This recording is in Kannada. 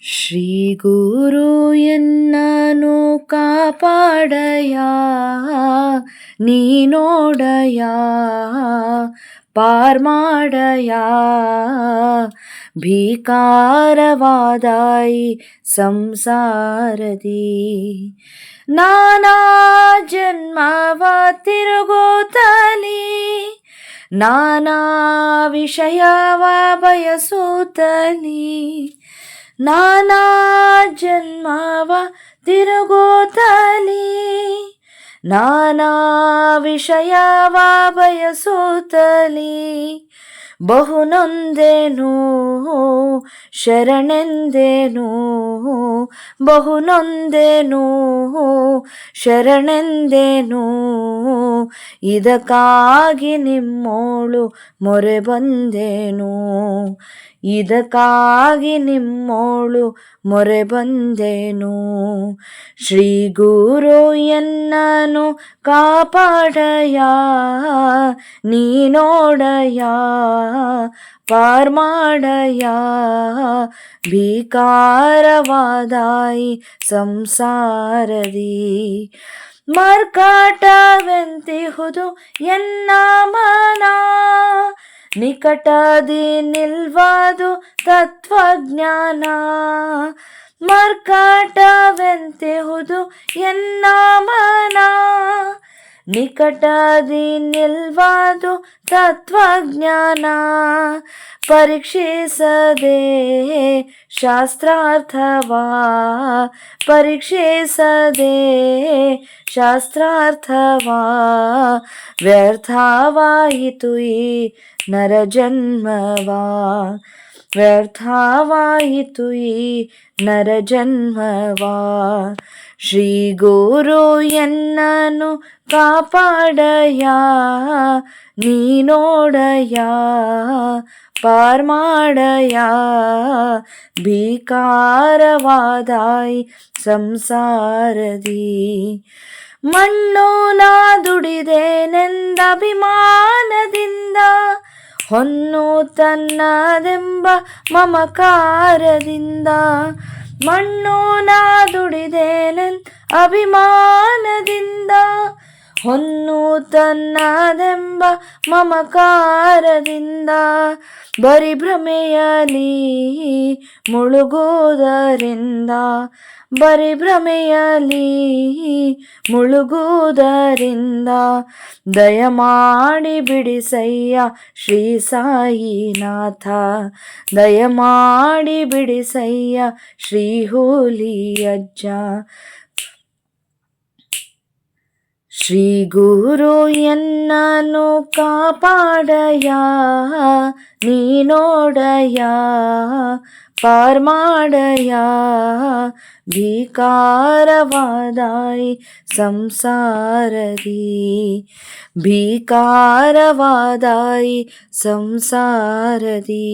ಶ್ರೀ ಗುರು ಎನ್ನನು ಕಾಪಾಡಯ ನೀನೋಡಯ ಪಾರ್ಮಾಡಯ ಭೀಕಾರವಾದಾಯಿ ಸಂಸಾರದಿ ನಾನಾ ಜನ್ಮವ ತಿರುಗುತ್ತಲಿ ನಾನಾ ವಿಷಯವ ಬಯಸುತ್ತಲಿ ನಾನಾ ಜನ್ಮವ ತಿರುಗುತ್ತಲಿ ನಾನಾ ವಿಷಯವ ಬಯಸುತ್ತಲಿ ಬಹುನೊಂದೇನು ಶರಣೆಂದೇನು ಬಹುನೊಂದೇನು ಶರಣೆಂದೇನು ಇದಕ್ಕಾಗಿ ನಿಮ್ಮೋಳು ಮೊರೆ ಬಂದೇನು ಇದಕ್ಕಾಗಿ ನಿಮ್ಮೋಳು ಮೊರೆ ಬಂದೇನು ಶ್ರೀ ಗುರು ಎನ್ನನು ಕಾಪಾಡಯ ನೀನೋಡಯ ಪಾರ್ಮಾಡಯ ಭೀಕಾರವಾದಾಯಿ ಸಂಸಾರದಿ ಮರ್ಕಾಟವೆಂತಿಹುದು ಎನ್ನ ಮನ ನಿಕಟದಿ ನಿಲ್ವದು ತತ್ವಜ್ಞಾನ ಮರ್ಕಾಟವೆಂತಿಹುದು ಎನ್ನ ಮನ ನಿಕಟದಿ ನಿಲ್ವದು ತತ್ವಜ್ಞಾನ ಪರೀಕ್ಷಿಸದೆ ಶಾಸ್ತ್ರಾರ್ಥವಾ ಪರೀಕ್ಷಿಸದೆ ಶಾಸ್ತ್ರಾರ್ಥವಾ ವ್ಯರ್ಥವಾಯಿತು ಈ ನರಜನ್ಮವಾ ವ್ಯರ್ಥವಾಯಿತು ಈ ನರಜನ್ಮವಾ ಶ್ರೀ ಗುರು ಎನ್ನನು ಕಾಪಾಡಯ ನೀನೋಡಯ ಪಾರ್ಮಾಡಯ ಭೀಕಾರವಾದಾಯಿ ಸಂಸಾರದಿ ಮಣ್ಣು ನಾ ದುಡಿದೇನೆಂದ ಅಭಿಮಾನದಿಂದ ಹೊನ್ನು ತನ್ನದೆಂಬ ಮಮಕಾರದಿಂದ ಮಣ್ಣು ನಾ ದುಡಿದೇನೆಂದ ಅಭಿಮಾನದಿಂದ ಹೊನ್ನು ತನ್ನದೆಂಬ ಮಮಕಾರದಿಂದ ಬರಿ ಭ್ರಮೆಯಲಿ ಮುಳುಗುವುದರಿಂದ ಬರಿ ಭ್ರಮೆಯಲಿ ಮುಳುಗುವುದರಿಂದ ದಯಮಾಡಿ ಬಿಡಿಸಯ್ಯ ಶ್ರೀ ಸಾಯಿನಾಥ ದಯಮಾಡಿ ಬಿಡಿಸಯ್ಯ ಶ್ರೀ ಹುಲಿಯಜ್ಜ ಶ್ರೀ ಗುರು ಎನ್ನನು ಕಾಪಾಡಯ ನೀನೋಡಯ ಪಾರ್ಮಾಡಯ ಭೀಕಾರವಾದಾಯಿ ಸಂಸಾರದಿ ಭೀಕಾರವಾದಾಯಿ ಸಂಸಾರದಿ